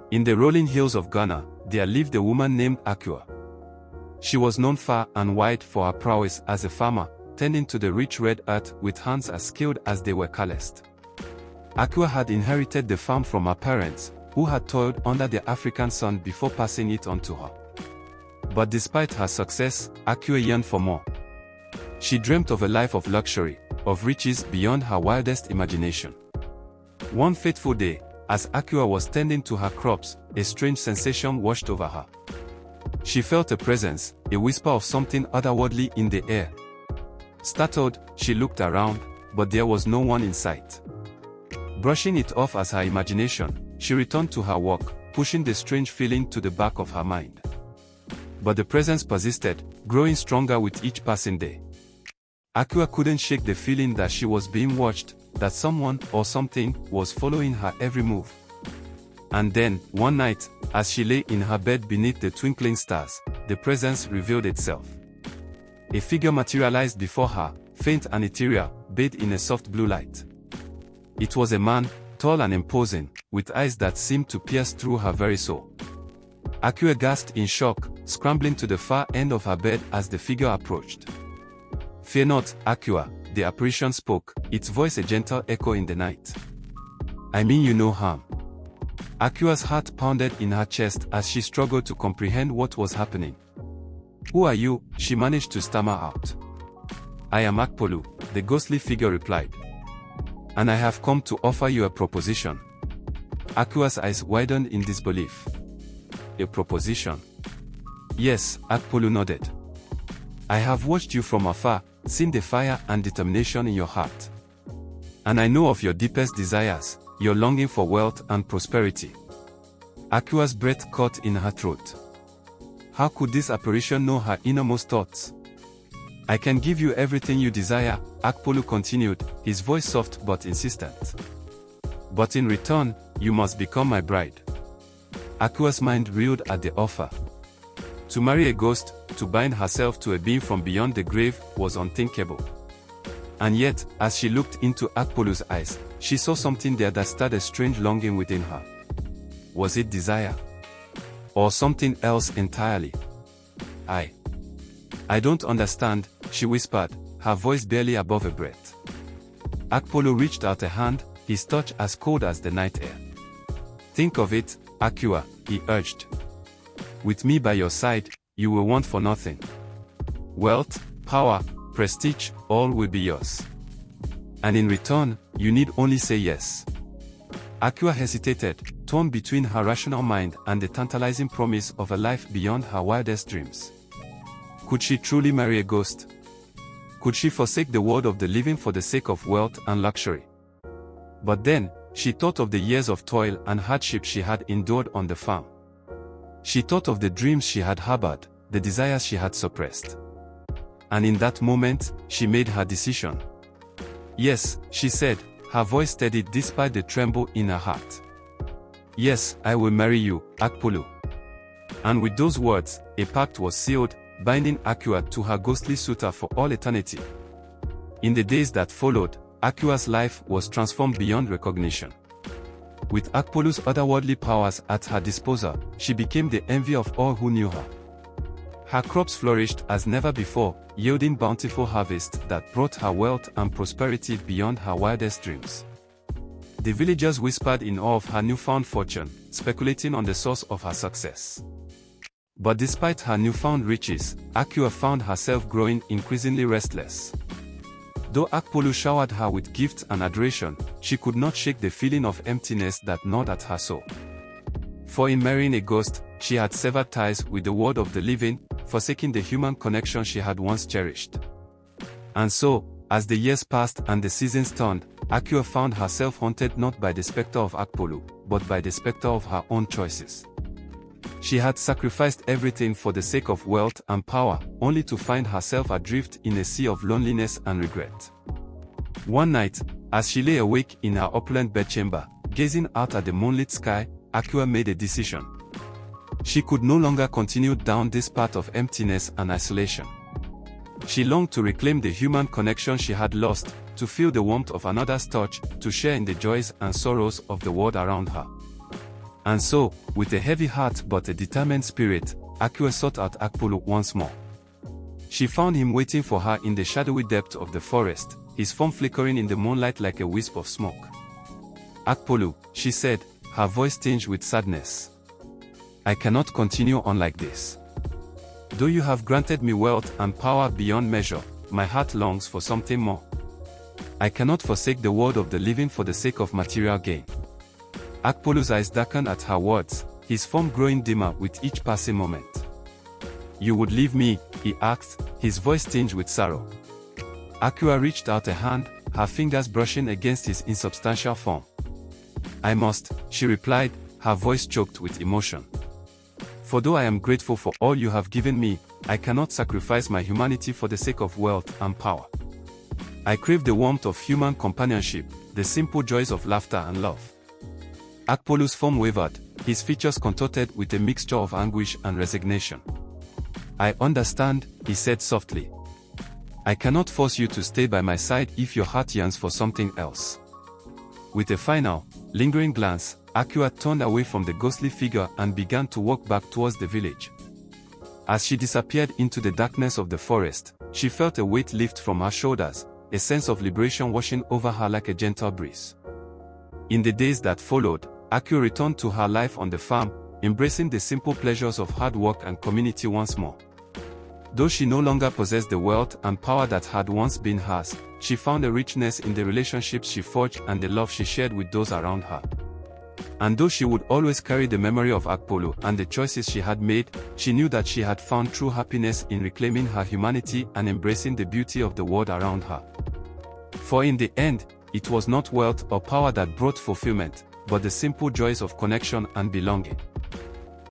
In the rolling hills of Ghana, there lived a woman named Akua. She was known far and wide for her prowess as a farmer, tending to the rich red earth with hands as skilled as they were calloused. Akua had inherited the farm from her parents, who had toiled under the African sun before passing it on to her. But despite her success, Akua yearned for more. She dreamt of a life of luxury, of riches beyond her wildest imagination. One fateful day, as Akua was tending to her crops, a strange sensation washed over her. She felt a presence, a whisper of something otherworldly in the air. Startled, she looked around, but there was no one in sight. Brushing it off as her imagination, she returned to her work, pushing the strange feeling to the back of her mind. But the presence persisted, growing stronger with each passing day. Akua couldn't shake the feeling that she was being watched, that someone or something was following her every move. And then, one night, as she lay in her bed beneath the twinkling stars, the presence revealed itself. A figure materialized before her, faint and ethereal, bathed in a soft blue light. It was a man, tall and imposing, with eyes that seemed to pierce through her very soul. Akua gasped in shock, scrambling to the far end of her bed as the figure approached. "Fear not, Akua," the apparition spoke, its voice a gentle echo in the night. "I mean you no harm." Akua's heart pounded in her chest as she struggled to comprehend what was happening. "Who are you?" she managed to stammer out. "I am Akpolu," the ghostly figure replied. "And I have come to offer you a proposition." Akua's eyes widened in disbelief. "A proposition?" "Yes," Akpolu nodded. "I have watched you from afar, seen the fire and determination in your heart. And I know of your deepest desires, your longing for wealth and prosperity." Akua's breath caught in her throat. How could this apparition know her innermost thoughts? "I can give you everything you desire," Akpolu continued, his voice soft but insistent. "But in return, you must become my bride." Akua's mind reeled at the offer. To marry a ghost, to bind herself to a being from beyond the grave, was unthinkable. And yet, as she looked into Akpolu's eyes, she saw something there that stirred a strange longing within her. Was it desire? Or something else entirely? I don't understand," she whispered, her voice barely above a breath. Akpolu reached out a hand, his touch as cold as the night air. "Think of it, Akua," he urged. "With me by your side, you will want for nothing. Wealth, power, prestige, all will be yours. And in return, you need only say yes." Akua hesitated, torn between her rational mind and the tantalizing promise of a life beyond her wildest dreams. Could she truly marry a ghost? Could she forsake the world of the living for the sake of wealth and luxury? But then, she thought of the years of toil and hardship she had endured on the farm. She thought of the dreams she had harbored, the desires she had suppressed. And in that moment, she made her decision. "Yes," she said, her voice steady despite the tremble in her heart. "Yes, I will marry you, Akpolu." And with those words, a pact was sealed, binding Akua to her ghostly suitor for all eternity. In the days that followed, Akua's life was transformed beyond recognition. With Akpolu's otherworldly powers at her disposal, she became the envy of all who knew her. Her crops flourished as never before, yielding bountiful harvests that brought her wealth and prosperity beyond her wildest dreams. The villagers whispered in awe of her newfound fortune, speculating on the source of her success. But despite her newfound riches, Akua found herself growing increasingly restless. Though Akpolu showered her with gifts and adoration, she could not shake the feeling of emptiness that gnawed at her soul. For in marrying a ghost, she had severed ties with the world of the living, forsaking the human connection she had once cherished. And so, as the years passed and the seasons turned, Akua found herself haunted not by the specter of Akpolu, but by the specter of her own choices. She had sacrificed everything for the sake of wealth and power, only to find herself adrift in a sea of loneliness and regret. One night, as she lay awake in her opulent bedchamber, gazing out at the moonlit sky, Akua made a decision. She could no longer continue down this path of emptiness and isolation. She longed to reclaim the human connection she had lost, to feel the warmth of another's touch, to share in the joys and sorrows of the world around her. And so, with a heavy heart but a determined spirit, Akua sought out Akpolu once more. She found him waiting for her in the shadowy depth of the forest, his form flickering in the moonlight like a wisp of smoke. "Akpolu," she said, her voice tinged with sadness. "I cannot continue on like this. Though you have granted me wealth and power beyond measure, my heart longs for something more. I cannot forsake the world of the living for the sake of material gain." Akpolu's eyes darkened at her words, his form growing dimmer with each passing moment. "You would leave me?" he asked, his voice tinged with sorrow. Akua reached out a hand, her fingers brushing against his insubstantial form. "I must," she replied, her voice choked with emotion. "For though I am grateful for all you have given me, I cannot sacrifice my humanity for the sake of wealth and power. I crave the warmth of human companionship, the simple joys of laughter and love." Akpolu's form wavered, his features contorted with a mixture of anguish and resignation. "I understand," he said softly. "I cannot force you to stay by my side if your heart yearns for something else." With a final, lingering glance, Akua turned away from the ghostly figure and began to walk back towards the village. As she disappeared into the darkness of the forest, she felt a weight lift from her shoulders, a sense of liberation washing over her like a gentle breeze. In the days that followed, Akua returned to her life on the farm, embracing the simple pleasures of hard work and community once more. Though she no longer possessed the wealth and power that had once been hers, she found a richness in the relationships she forged and the love she shared with those around her. And though she would always carry the memory of Akpolu and the choices she had made, she knew that she had found true happiness in reclaiming her humanity and embracing the beauty of the world around her. For in the end, it was not wealth or power that brought fulfillment, but the simple joys of connection and belonging.